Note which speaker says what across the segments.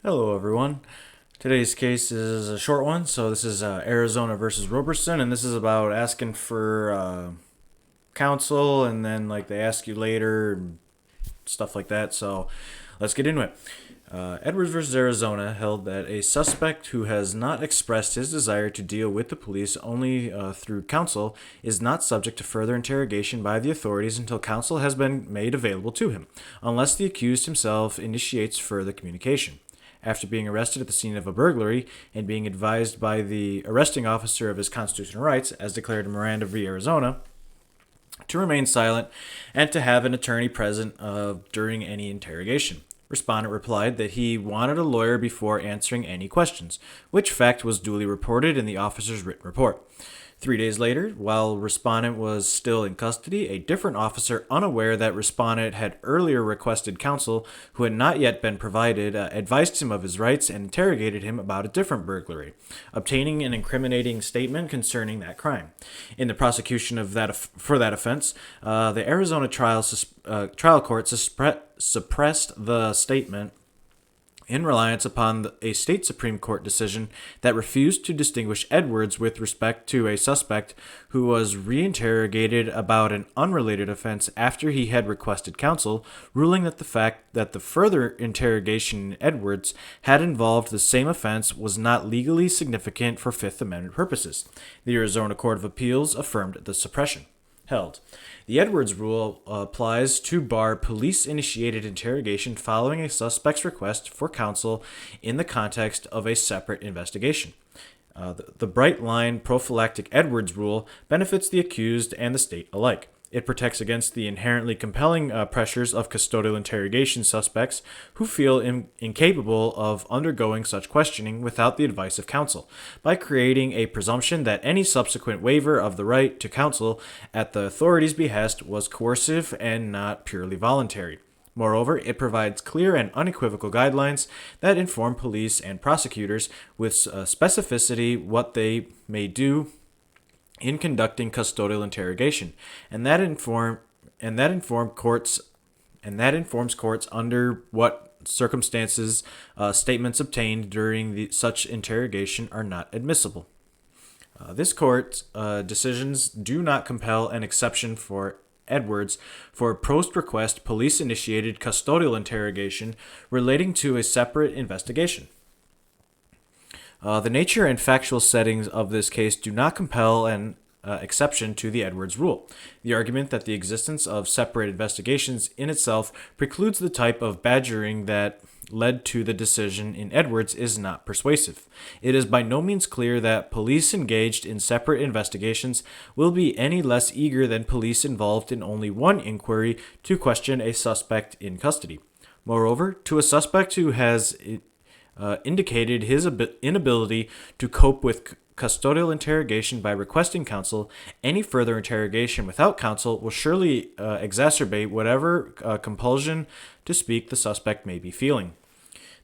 Speaker 1: Hello, everyone. Today's case is a short one, so this is Arizona versus Roberson, and this is about asking for counsel, and then they ask you later, and stuff like that. So let's get into it. Edwards versus Arizona held that a suspect who has not expressed his desire to deal with the police only through counsel is not subject to further interrogation by the authorities until counsel has been made available to him, unless the accused himself initiates further communication. After being arrested at the scene of a burglary and being advised by the arresting officer of his constitutional rights, as declared in Miranda v. Arizona, to remain silent and to have an attorney present during any interrogation. Respondent replied that he wanted a lawyer before answering any questions, which fact was duly reported in the officer's written report. 3 days later, while Respondent was still in custody, a different officer, unaware that Respondent had earlier requested counsel who had not yet been provided, advised him of his rights and interrogated him about a different burglary, obtaining an incriminating statement concerning that crime. In the prosecution for that offense, the Arizona trial court suppressed the statement in reliance upon a state Supreme Court decision that refused to distinguish Edwards with respect to a suspect who was reinterrogated about an unrelated offense after he had requested counsel, ruling that the fact that the further interrogation in Edwards had involved the same offense was not legally significant for Fifth Amendment purposes. The Arizona Court of Appeals affirmed the suppression. Held. The Edwards rule applies to bar police-initiated interrogation following a suspect's request for counsel in the context of a separate investigation. The bright-line prophylactic Edwards rule benefits the accused and the state alike. It protects against the inherently compelling pressures of custodial interrogation suspects who feel incapable of undergoing such questioning without the advice of counsel, by creating a presumption that any subsequent waiver of the right to counsel at the authorities' behest was coercive and not purely voluntary. Moreover, it provides clear and unequivocal guidelines that inform police and prosecutors with specificity what they may do in conducting custodial interrogation, and that informs courts under what circumstances statements obtained during such interrogation are not admissible. This court's decisions do not compel an exception for Edwards for post-request police-initiated custodial interrogation relating to a separate investigation. The nature and factual settings of this case do not compel an exception to the Edwards rule. The argument that the existence of separate investigations in itself precludes the type of badgering that led to the decision in Edwards is not persuasive. It is by no means clear that police engaged in separate investigations will be any less eager than police involved in only one inquiry to question a suspect in custody. Moreover, to a suspect who has indicated his inability to cope with custodial interrogation by requesting counsel, any further interrogation without counsel will surely exacerbate whatever compulsion to speak the suspect may be feeling.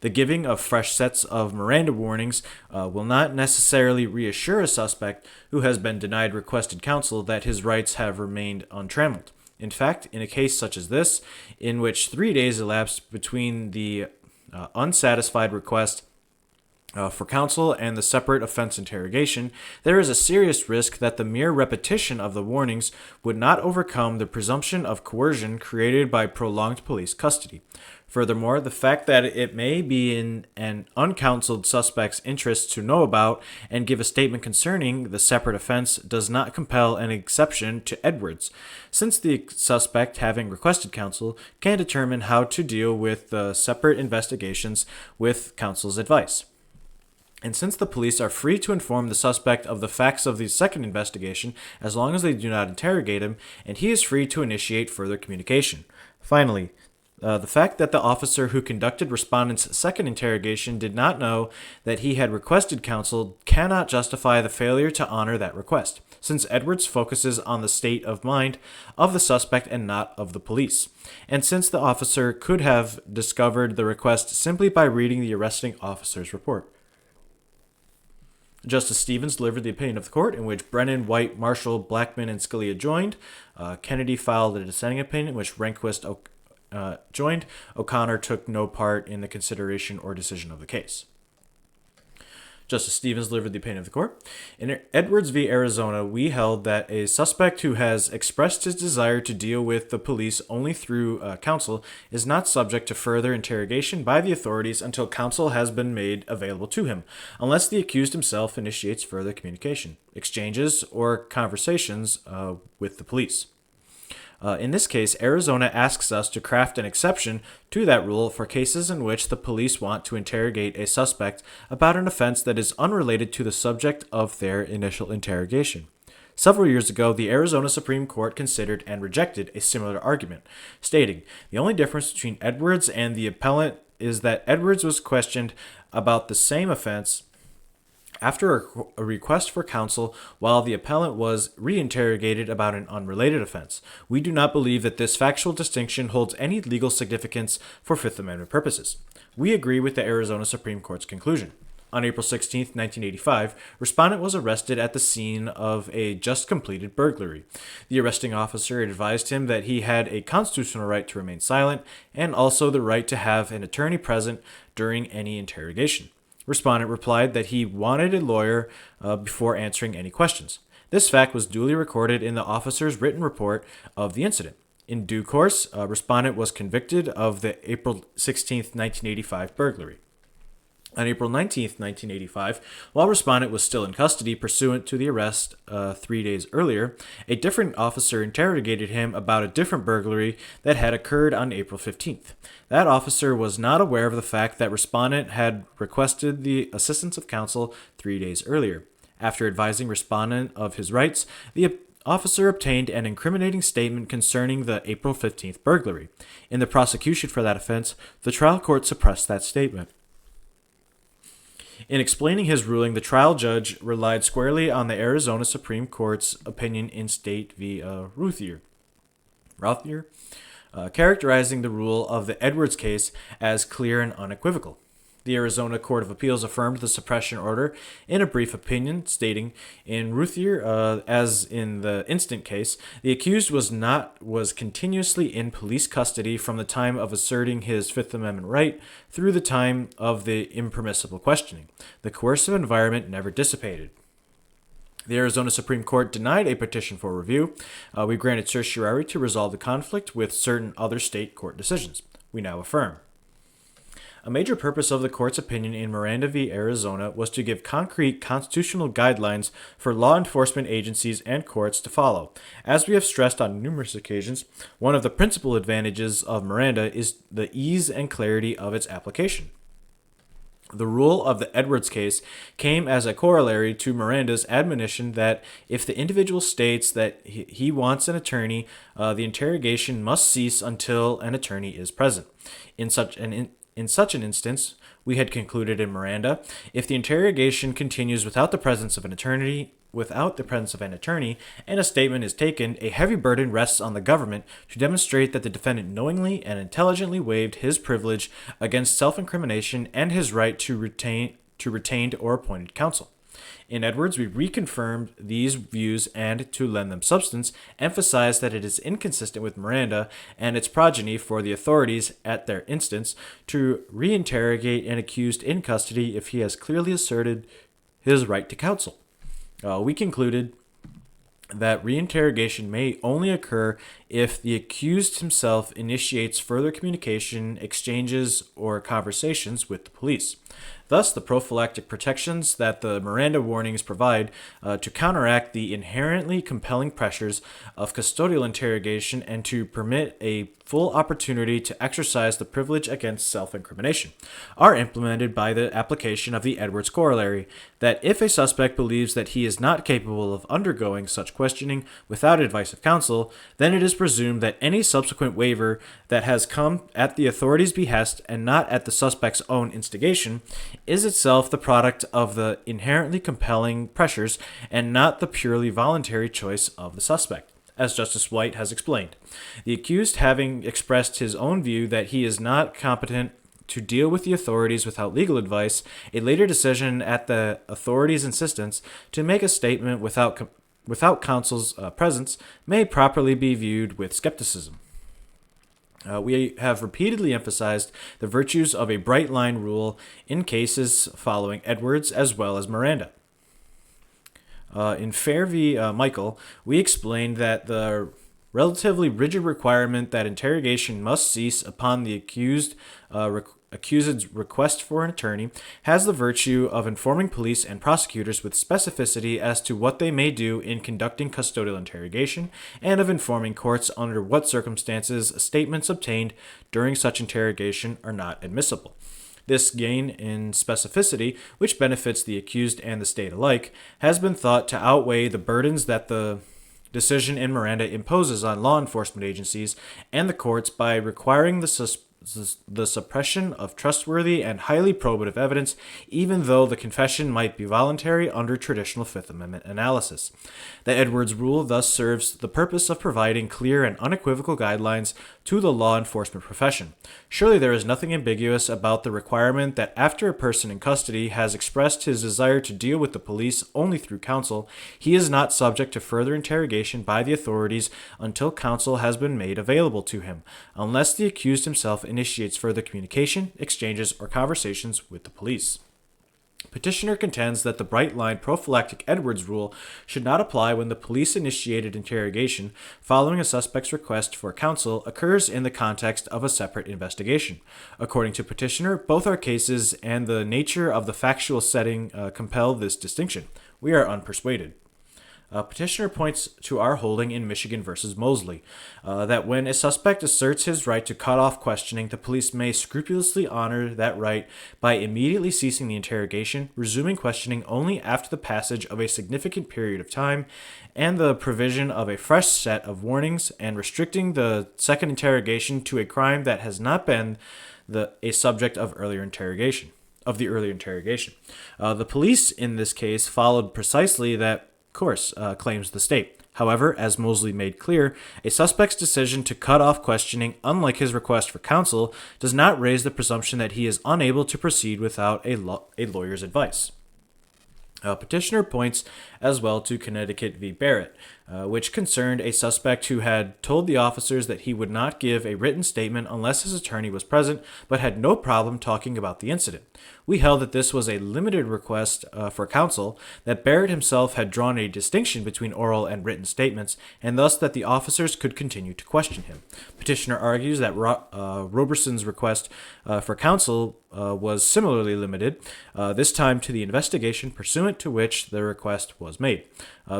Speaker 1: The giving of fresh sets of Miranda warnings will not necessarily reassure a suspect who has been denied requested counsel that his rights have remained untrammeled. In fact, in a case such as this, in which 3 days elapsed between the unsatisfied request for counsel and the separate offense interrogation, there is a serious risk that the mere repetition of the warnings would not overcome the presumption of coercion created by prolonged police custody. Furthermore, the fact that it may be in an uncounseled suspect's interest to know about and give a statement concerning the separate offense does not compel an exception to Edwards, since the suspect, having requested counsel, can determine how to deal with the separate investigations with counsel's advice. And since the police are free to inform the suspect of the facts of the second investigation as long as they do not interrogate him, and he is free to initiate further communication. Finally, the fact that the officer who conducted respondent's second interrogation did not know that he had requested counsel cannot justify the failure to honor that request, since Edwards focuses on the state of mind of the suspect and not of the police, and since the officer could have discovered the request simply by reading the arresting officer's report. Justice Stevens delivered the opinion of the court, in which Brennan, White, Marshall, Blackmun, and Scalia joined. Kennedy filed a dissenting opinion, in which Rehnquist, joined, O'Connor took no part in the consideration or decision of the case. Justice Stevens delivered the opinion of the court. In Edwards v. Arizona, we held that a suspect who has expressed his desire to deal with the police only through counsel is not subject to further interrogation by the authorities until counsel has been made available to him, unless the accused himself initiates further communication, exchanges, or conversations with the police. In this case, Arizona asks us to craft an exception to that rule for cases in which the police want to interrogate a suspect about an offense that is unrelated to the subject of their initial interrogation. Several years ago, the Arizona Supreme Court considered and rejected a similar argument, stating, "The only difference between Edwards and the appellant is that Edwards was questioned about the same offense after a request for counsel, while the appellant was reinterrogated about an unrelated offense. We do not believe that this factual distinction holds any legal significance for Fifth Amendment purposes." We agree with the Arizona Supreme Court's conclusion. On April 16, 1985, respondent was arrested at the scene of a just-completed burglary. The arresting officer advised him that he had a constitutional right to remain silent and also the right to have an attorney present during any interrogation. Respondent replied that he wanted a lawyer before answering any questions. This fact was duly recorded in the officer's written report of the incident. In due course, respondent was convicted of the April 16, 1985 burglary. On April 19, 1985, while respondent was still in custody pursuant to the arrest 3 days earlier, a different officer interrogated him about a different burglary that had occurred on April 15th. That officer was not aware of the fact that respondent had requested the assistance of counsel 3 days earlier. After advising respondent of his rights, the officer obtained an incriminating statement concerning the April 15th burglary. In the prosecution for that offense, the trial court suppressed that statement. In explaining his ruling, the trial judge relied squarely on the Arizona Supreme Court's opinion in State v. Routhier, characterizing the rule of the Edwards case as clear and unequivocal. The Arizona Court of Appeals affirmed the suppression order in a brief opinion, stating, "In Routhier, as in the instant case, the accused was continuously in police custody from the time of asserting his Fifth Amendment right through the time of the impermissible questioning. The coercive environment never dissipated." The Arizona Supreme Court denied a petition for review. We granted certiorari to resolve the conflict with certain other state court decisions. We now affirm. A major purpose of the court's opinion in Miranda v. Arizona was to give concrete constitutional guidelines for law enforcement agencies and courts to follow. As we have stressed on numerous occasions, one of the principal advantages of Miranda is the ease and clarity of its application. The rule of the Edwards case came as a corollary to Miranda's admonition that if the individual states that he wants an attorney, the interrogation must cease until an attorney is present. In such an instance, we had concluded in Miranda, if the interrogation continues without the presence of an attorney, and a statement is taken, a heavy burden rests on the government to demonstrate that the defendant knowingly and intelligently waived his privilege against self-incrimination and his right to retained or appointed counsel. In Edwards, we reconfirmed these views and, to lend them substance, emphasized that it is inconsistent with Miranda and its progeny for the authorities, at their instance, to reinterrogate an accused in custody if he has clearly asserted his right to counsel. We concluded that reinterrogation may only occur if the accused himself initiates further communication, exchanges, or conversations with the police. Thus, the prophylactic protections that the Miranda warnings provide to counteract the inherently compelling pressures of custodial interrogation and to permit a full opportunity to exercise the privilege against self-incrimination are implemented by the application of the Edwards corollary, that if a suspect believes that he is not capable of undergoing such questioning without advice of counsel, then it is presumed that any subsequent waiver that has come at the authorities' behest and not at the suspect's own instigation is itself the product of the inherently compelling pressures and not the purely voluntary choice of the suspect. As Justice White has explained, the accused having expressed his own view that he is not competent to deal with the authorities without legal advice, a later decision at the authorities' insistence to make a statement without counsel's presence may properly be viewed with skepticism. We have repeatedly emphasized the virtues of a bright line rule in cases following Edwards as well as Miranda. In Fair v. Michael, we explained that the relatively rigid requirement that interrogation must cease upon the accused's request for an attorney has the virtue of informing police and prosecutors with specificity as to what they may do in conducting custodial interrogation, and of informing courts under what circumstances statements obtained during such interrogation are not admissible. This gain in specificity, which benefits the accused and the state alike, has been thought to outweigh the burdens that the decision in Miranda imposes on law enforcement agencies and the courts by requiring the suppression of trustworthy and highly probative evidence, even though the confession might be voluntary under traditional Fifth Amendment analysis. The Edwards rule thus serves the purpose of providing clear and unequivocal guidelines to the law enforcement profession. Surely there is nothing ambiguous about the requirement that after a person in custody has expressed his desire to deal with the police only through counsel, he is not subject to further interrogation by the authorities until counsel has been made available to him, unless the accused himself initiates further communication, exchanges, or conversations with the police. Petitioner contends that the bright-line prophylactic Edwards rule should not apply when the police-initiated interrogation following a suspect's request for counsel occurs in the context of a separate investigation. According to Petitioner, both our cases and the nature of the factual setting compel this distinction. We are unpersuaded. Petitioner points to our holding in Michigan v. Mosley, that when a suspect asserts his right to cut off questioning, the police may scrupulously honor that right by immediately ceasing the interrogation, resuming questioning only after the passage of a significant period of time, and the provision of a fresh set of warnings, and restricting the second interrogation to a crime that has not been a subject of earlier interrogation. The police in this case followed precisely that course, claims the state. However, as Mosley made clear, a suspect's decision to cut off questioning, unlike his request for counsel, does not raise the presumption that he is unable to proceed without a lawyer's advice. Petitioner points as well to Connecticut v. Barrett, which concerned a suspect who had told the officers that he would not give a written statement unless his attorney was present, but had no problem talking about the incident. We held that this was a limited request for counsel, that Barrett himself had drawn a distinction between oral and written statements, and thus that the officers could continue to question him. Petitioner argues that Roberson's request for counsel was similarly limited, this time to the investigation pursuant to which the request was made.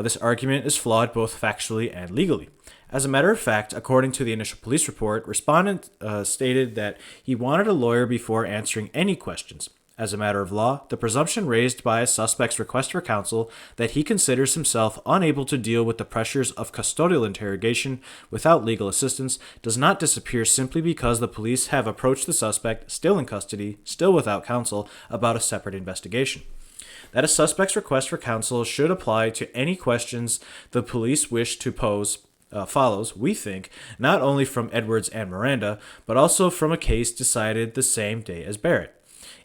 Speaker 1: This argument is flawed both factually and legally. As a matter of fact, according to the initial police report, respondent stated that he wanted a lawyer before answering any questions. As a matter of law, the presumption raised by a suspect's request for counsel that he considers himself unable to deal with the pressures of custodial interrogation without legal assistance does not disappear simply because the police have approached the suspect, still in custody, still without counsel, about a separate investigation. That a suspect's request for counsel should apply to any questions the police wish to pose follows, we think, not only from Edwards and Miranda, but also from a case decided the same day as Barrett.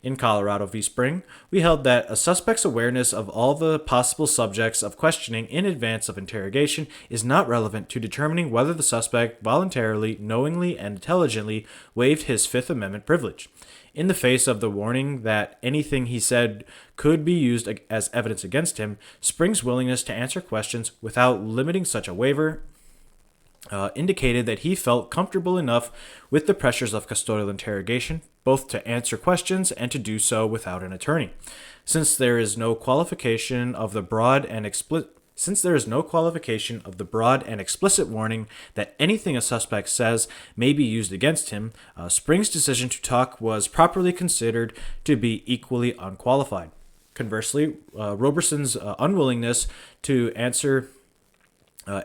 Speaker 1: In Colorado v. Spring, we held that a suspect's awareness of all the possible subjects of questioning in advance of interrogation is not relevant to determining whether the suspect voluntarily, knowingly, and intelligently waived his Fifth Amendment privilege. In the face of the warning that anything he said could be used as evidence against him, Spring's willingness to answer questions without limiting such a waiver indicated that he felt comfortable enough with the pressures of custodial interrogation, both to answer questions and to do so without an attorney. Since there is no qualification of the broad and explicit warning that anything a suspect says may be used against him, Spring's decision to talk was properly considered to be equally unqualified. Conversely, Roberson's unwillingness to answer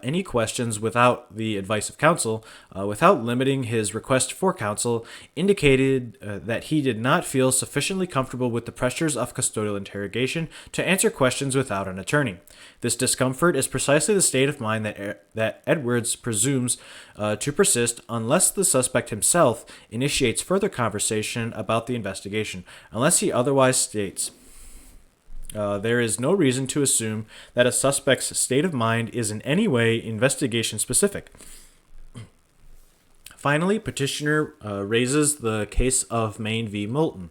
Speaker 1: any questions without the advice of counsel, without limiting his request for counsel, indicated that he did not feel sufficiently comfortable with the pressures of custodial interrogation to answer questions without an attorney. This discomfort is precisely the state of mind that Edwards presumes to persist unless the suspect himself initiates further conversation about the investigation, unless he otherwise states, there is no reason to assume that a suspect's state of mind is in any way investigation specific. Finally, petitioner raises the case of Maine v. Moulton,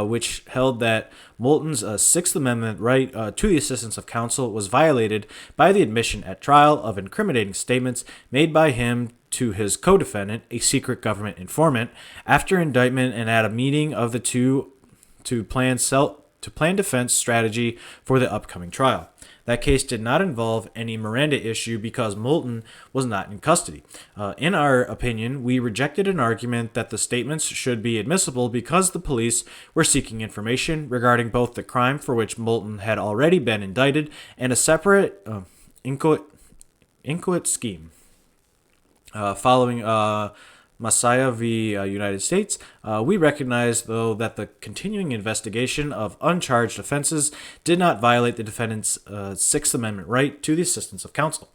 Speaker 1: which held that Moulton's Sixth Amendment right to the assistance of counsel was violated by the admission at trial of incriminating statements made by him to his co-defendant, a secret government informant, after indictment and at a meeting of the two to plan defense strategy for the upcoming trial. That case did not involve any Miranda issue because Moulton was not in custody. In our opinion, we rejected an argument that the statements should be admissible because the police were seeking information regarding both the crime for which Moulton had already been indicted and a separate inchoate scheme. Following Messiah v. United States, we recognize, though, that the continuing investigation of uncharged offenses did not violate the defendant's Sixth Amendment right to the assistance of counsel.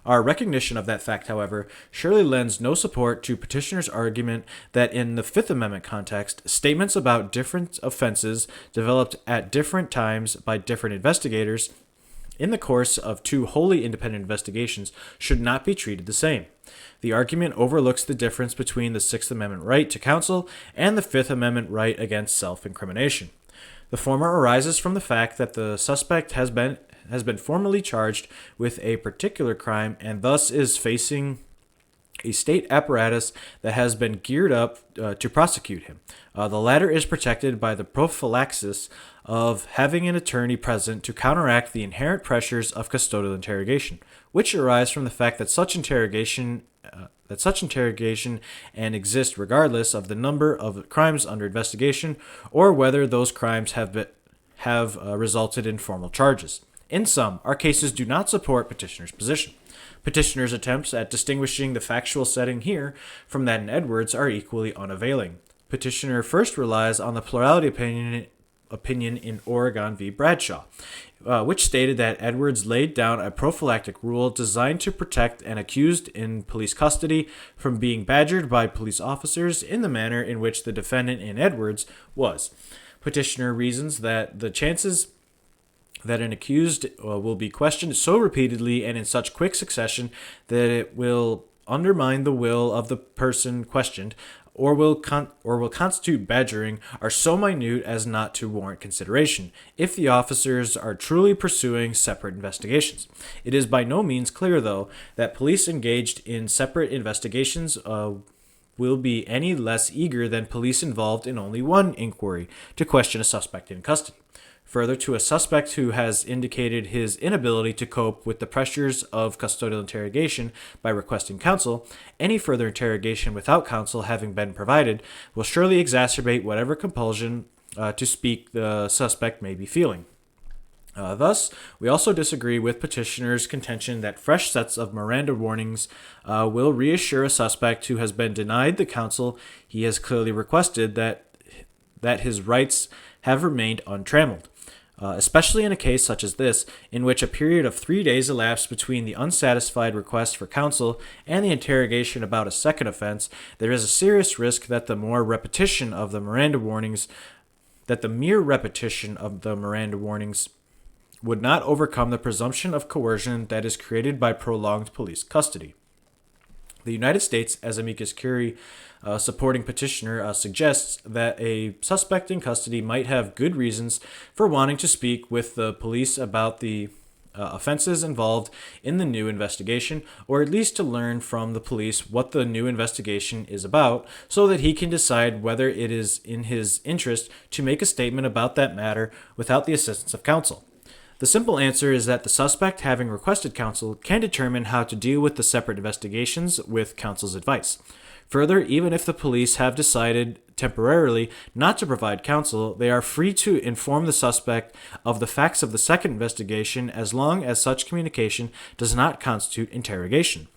Speaker 1: Our recognition of that fact, however, surely lends no support to petitioner's argument that in the Fifth Amendment context, statements about different offenses developed at different times by different investigators in the course of two wholly independent investigations should not be treated the same. The argument overlooks the difference between the Sixth Amendment right to counsel and the Fifth Amendment right against self-incrimination. The former arises from the fact that the suspect has been formally charged with a particular crime and thus is facing a state apparatus that has been geared up to prosecute him. The latter is protected by the prophylaxis of having an attorney present to counteract the inherent pressures of custodial interrogation, which arise from the fact that such interrogation and exist regardless of the number of crimes under investigation or whether those crimes have resulted in formal charges. In sum, our cases do not support petitioner's position. Petitioner's attempts at distinguishing the factual setting here from that in Edwards are equally unavailing. Petitioner first relies on the plurality opinion in Oregon v. Bradshaw, which stated that Edwards laid down a prophylactic rule designed to protect an accused in police custody from being badgered by police officers in the manner in which the defendant in Edwards was. Petitioner reasons that the chances that an accused will be questioned so repeatedly and in such quick succession that it will undermine the will of the person questioned or will constitute badgering are so minute as not to warrant consideration if the officers are truly pursuing separate investigations. It is by no means clear, though, that police engaged in separate investigations will be any less eager than police involved in only one inquiry to question a suspect in custody. Further, to a suspect who has indicated his inability to cope with the pressures of custodial interrogation by requesting counsel, any further interrogation without counsel having been provided will surely exacerbate whatever compulsion to speak the suspect may be feeling. Thus, we also disagree with petitioner's contention that fresh sets of Miranda warnings will reassure a suspect who has been denied the counsel he has clearly requested that his rights have remained untrammeled. Especially in a case such as this, in which a period of 3 days elapsed between the unsatisfied request for counsel and the interrogation about a second offense, there is a serious risk that the mere repetition of the Miranda warnings would not overcome the presumption of coercion that is created by prolonged police custody. The United States, as amicus curiae supporting petitioner, suggests that a suspect in custody might have good reasons for wanting to speak with the police about the offenses involved in the new investigation, or at least to learn from the police what the new investigation is about, so that he can decide whether it is in his interest to make a statement about that matter without the assistance of counsel. The simple answer is that the suspect, having requested counsel, can determine how to deal with the separate investigations with counsel's advice. Further, even if the police have decided temporarily not to provide counsel, they are free to inform the suspect of the facts of the second investigation as long as such communication does not constitute interrogation.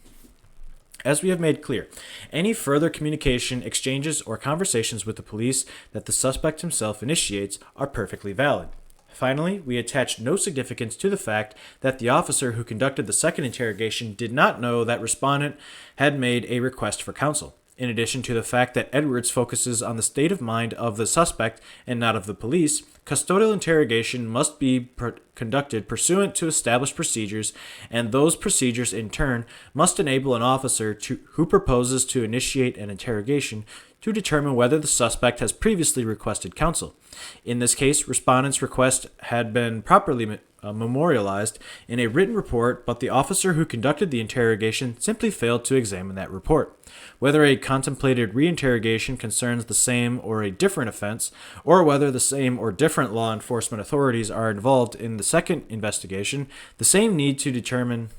Speaker 1: As we have made clear, any further communication, exchanges, or conversations with the police that the suspect himself initiates are perfectly valid. Finally, we attach no significance to the fact that the officer who conducted the second interrogation did not know that respondent had made a request for counsel. In addition to the fact that Edwards focuses on the state of mind of the suspect and not of the police, custodial interrogation must be conducted pursuant to established procedures, and those procedures in turn must enable an officer who proposes to initiate an interrogation to determine whether the suspect has previously requested counsel. In this case, respondent's request had been properly memorialized in a written report, but the officer who conducted the interrogation simply failed to examine that report. Whether a contemplated reinterrogation concerns the same or a different offense, or whether the same or different law enforcement authorities are involved in the second investigation, the same need to determine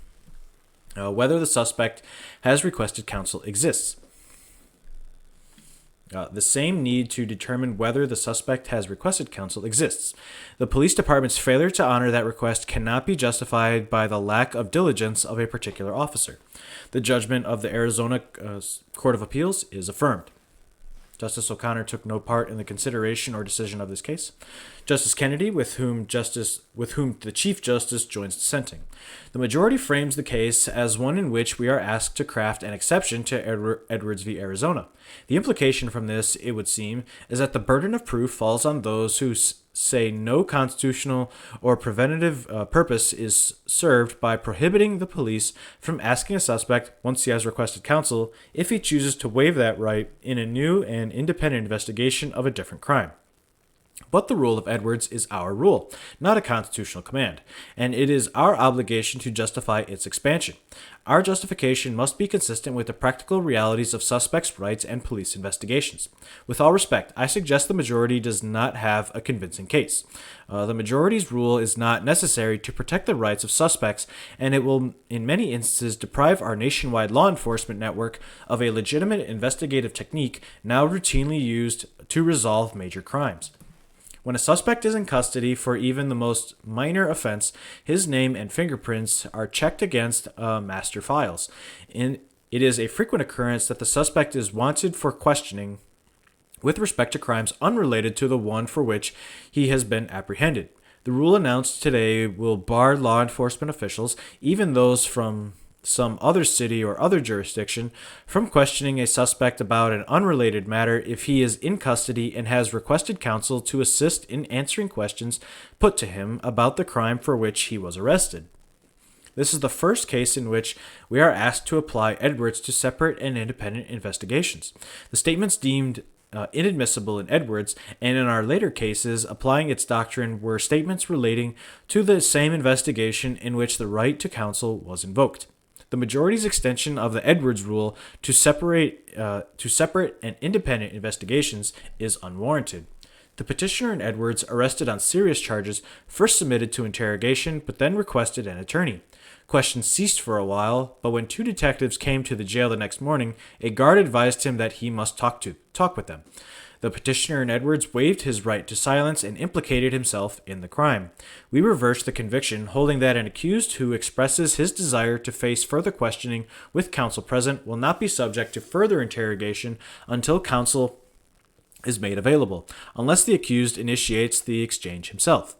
Speaker 1: whether the suspect has requested counsel exists. The same need to determine whether the suspect has requested counsel exists. The police department's failure to honor that request cannot be justified by the lack of diligence of a particular officer. The judgment of the Arizona Court of Appeals is affirmed. Justice O'Connor took no part in the consideration or decision of this case. Justice Kennedy, with whom the Chief Justice joins dissenting. The majority frames the case as one in which we are asked to craft an exception to Edwards v. Arizona. The implication from this, it would seem, is that the burden of proof falls on those who say no constitutional or preventative purpose is served by prohibiting the police from asking a suspect, once he has requested counsel, if he chooses to waive that right in a new and independent investigation of a different crime. But the rule of Edwards is our rule, not a constitutional command, and it is our obligation to justify its expansion. Our justification must be consistent with the practical realities of suspects' rights and police investigations. With all respect, I suggest the majority does not have a convincing case. The majority's rule is not necessary to protect the rights of suspects, and it will, in many instances, deprive our nationwide law enforcement network of a legitimate investigative technique now routinely used to resolve major crimes. When a suspect is in custody for even the most minor offense, his name and fingerprints are checked against master files. It is a frequent occurrence that the suspect is wanted for questioning with respect to crimes unrelated to the one for which he has been apprehended. The rule announced today will bar law enforcement officials, even those from some other city or other jurisdiction, from questioning a suspect about an unrelated matter if he is in custody and has requested counsel to assist in answering questions put to him about the crime for which he was arrested. This is the first case in which we are asked to apply Edwards to separate and independent investigations. The statements deemed inadmissible in Edwards and in our later cases applying its doctrine were statements relating to the same investigation in which the right to counsel was invoked. The majority's extension of the Edwards rule to separate and independent investigations is unwarranted. The petitioner in Edwards, arrested on serious charges, first submitted to interrogation but then requested an attorney. Questions ceased for a while, but when two detectives came to the jail the next morning, a guard advised him that he must talk with them. The petitioner in Edwards waived his right to silence and implicated himself in the crime. We reversed the conviction, holding that an accused who expresses his desire to face further questioning with counsel present will not be subject to further interrogation until counsel is made available, unless the accused initiates the exchange himself.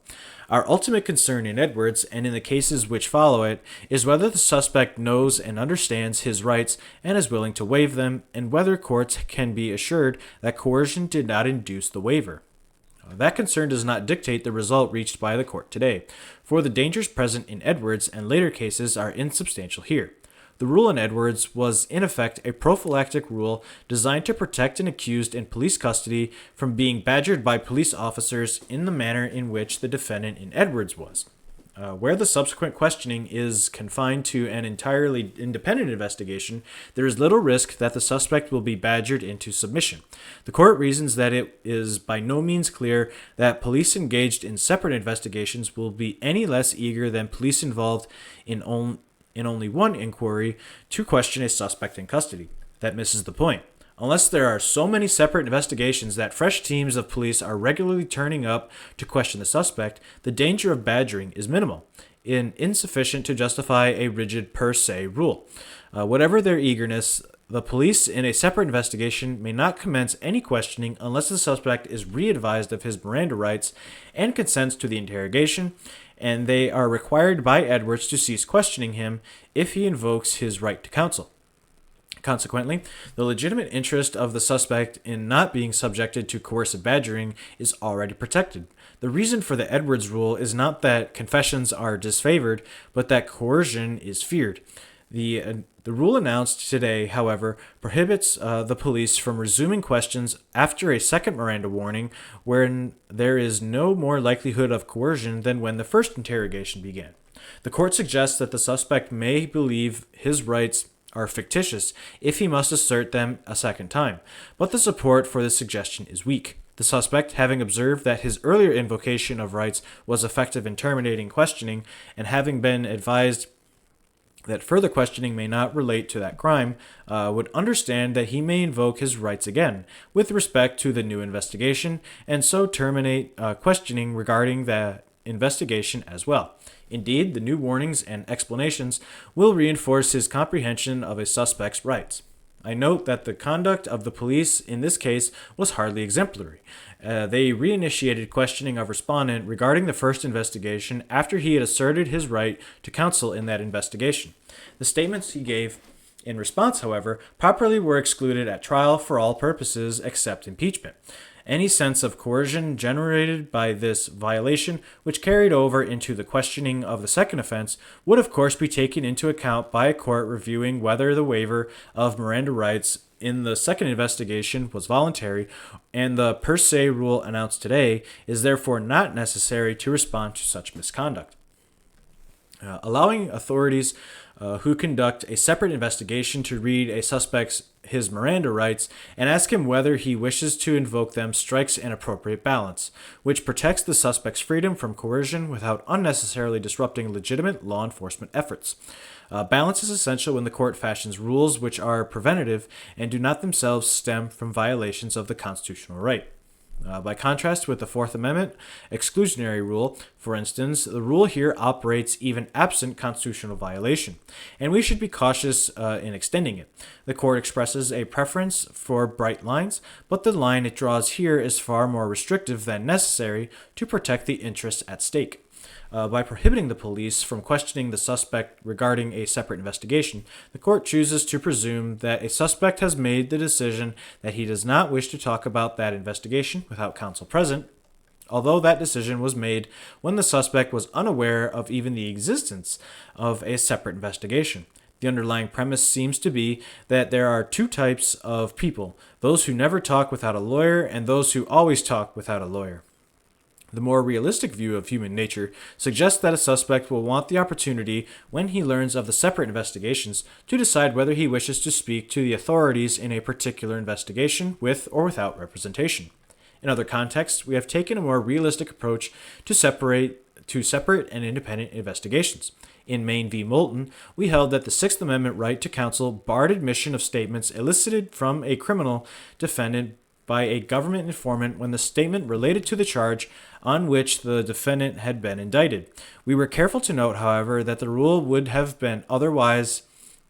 Speaker 1: Our ultimate concern in Edwards, and in the cases which follow it, is whether the suspect knows and understands his rights and is willing to waive them, and whether courts can be assured that coercion did not induce the waiver. That concern does not dictate the result reached by the court today, for the dangers present in Edwards and later cases are insubstantial here. The rule in Edwards was, in effect, a prophylactic rule designed to protect an accused in police custody from being badgered by police officers in the manner in which the defendant in Edwards was. Where the subsequent questioning is confined to an entirely independent investigation, there is little risk that the suspect will be badgered into submission. The court reasons that it is by no means clear that police engaged in separate investigations will be any less eager than police involved in only one inquiry to question a suspect in custody. That misses the point. Unless there are so many separate investigations that fresh teams of police are regularly turning up to question the suspect, the danger of badgering is minimal and insufficient to justify a rigid per se rule. Whatever their eagerness, the police in a separate investigation may not commence any questioning unless the suspect is re-advised of his Miranda rights and consents to the interrogation, and they are required by Edwards to cease questioning him if he invokes his right to counsel. Consequently, the legitimate interest of the suspect in not being subjected to coercive badgering is already protected. The reason for the Edwards rule is not that confessions are disfavored, but that coercion is feared. The rule announced today, however, prohibits the police from resuming questions after a second Miranda warning when there is no more likelihood of coercion than when the first interrogation began. The court suggests that the suspect may believe his rights are fictitious if he must assert them a second time, but the support for this suggestion is weak. The suspect, having observed that his earlier invocation of rights was effective in terminating questioning, and having been advised that further questioning may not relate to that crime, would understand that he may invoke his rights again with respect to the new investigation, and so terminate questioning regarding that investigation as well. Indeed, the new warnings and explanations will reinforce his comprehension of a suspect's rights. I note that the conduct of the police in this case was hardly exemplary. They reinitiated questioning of respondent regarding the first investigation after he had asserted his right to counsel in that investigation. The statements he gave in response, however, properly were excluded at trial for all purposes except impeachment. Any sense of coercion generated by this violation, which carried over into the questioning of the second offense, would of course be taken into account by a court reviewing whether the waiver of Miranda rights in the second investigation was voluntary, and the per se rule announced today is therefore not necessary to respond to such misconduct. Allowing authorities who conduct a separate investigation to read a suspect's his Miranda rights and ask him whether he wishes to invoke them strikes an appropriate balance, which protects the suspect's freedom from coercion without unnecessarily disrupting legitimate law enforcement efforts. Balance is essential when the court fashions rules which are preventative and do not themselves stem from violations of the constitutional right. By contrast with the Fourth Amendment exclusionary rule, for instance, the rule here operates even absent constitutional violation, and we should be cautious in extending it. The court expresses a preference for bright lines, but the line it draws here is far more restrictive than necessary to protect the interests at stake. By prohibiting the police from questioning the suspect regarding a separate investigation, the court chooses to presume that a suspect has made the decision that he does not wish to talk about that investigation without counsel present, although that decision was made when the suspect was unaware of even the existence of a separate investigation. The underlying premise seems to be that there are two types of people, those who never talk without a lawyer and those who always talk without a lawyer. The more realistic view of human nature suggests that a suspect will want the opportunity, when he learns of the separate investigations, to decide whether he wishes to speak to the authorities in a particular investigation with or without representation. In other contexts, we have taken a more realistic approach to separate and independent investigations. In Maine v. Moulton, we held that the Sixth Amendment right to counsel barred admission of statements elicited from a criminal defendant by a government informant when the statement related to the charge on which the defendant had been indicted. We were careful to note, however, that the rule would have been otherwise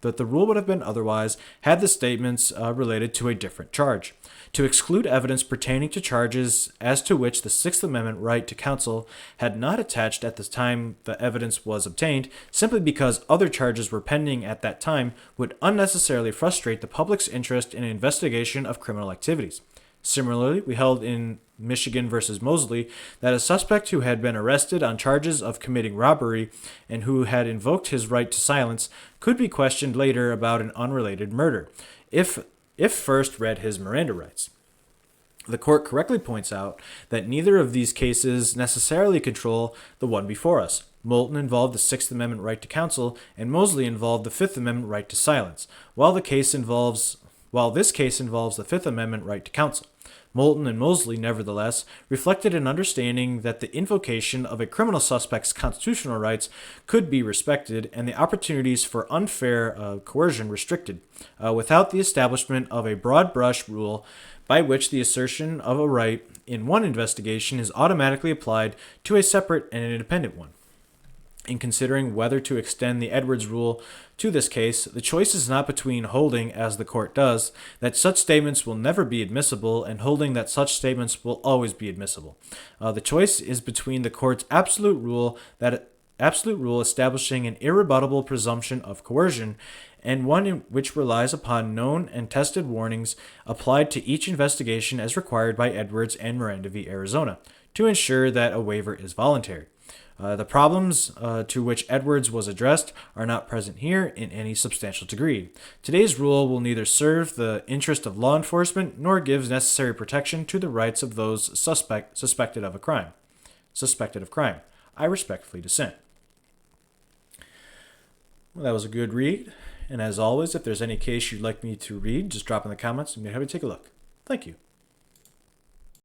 Speaker 1: had the statements related to a different charge. To exclude evidence pertaining to charges as to which the Sixth Amendment right to counsel had not attached at the time the evidence was obtained, simply because other charges were pending at that time, would unnecessarily frustrate the public's interest in an investigation of criminal activities. Similarly, we held in Michigan v. Mosley that a suspect who had been arrested on charges of committing robbery and who had invoked his right to silence could be questioned later about an unrelated murder, if first read his Miranda rights. The court correctly points out that neither of these cases necessarily control the one before us. Moulton involved the Sixth Amendment right to counsel, and Mosley involved the Fifth Amendment right to silence, while this case involves the Fifth Amendment right to counsel. Moulton and Mosley, nevertheless, reflected an understanding that the invocation of a criminal suspect's constitutional rights could be respected and the opportunities for unfair coercion restricted, without the establishment of a broad-brush rule by which the assertion of a right in one investigation is automatically applied to a separate and independent one. In considering whether to extend the Edwards rule to this case, the choice is not between holding, as the court does, that such statements will never be admissible and holding that such statements will always be admissible. The choice is between the court's absolute rule that absolute rule establishing an irrebuttable presumption of coercion, and one which relies upon known and tested warnings applied to each investigation as required by Edwards and Miranda v. Arizona to ensure that a waiver is voluntary. The problems to which Edwards was addressed are not present here in any substantial degree. Today's rule will neither serve the interest of law enforcement nor gives necessary protection to the rights of those suspected of crime. I respectfully dissent. Well, that was a good read. And as always, if there's any case you'd like me to read, just drop in the comments and we'll be happy to take a look. Thank you.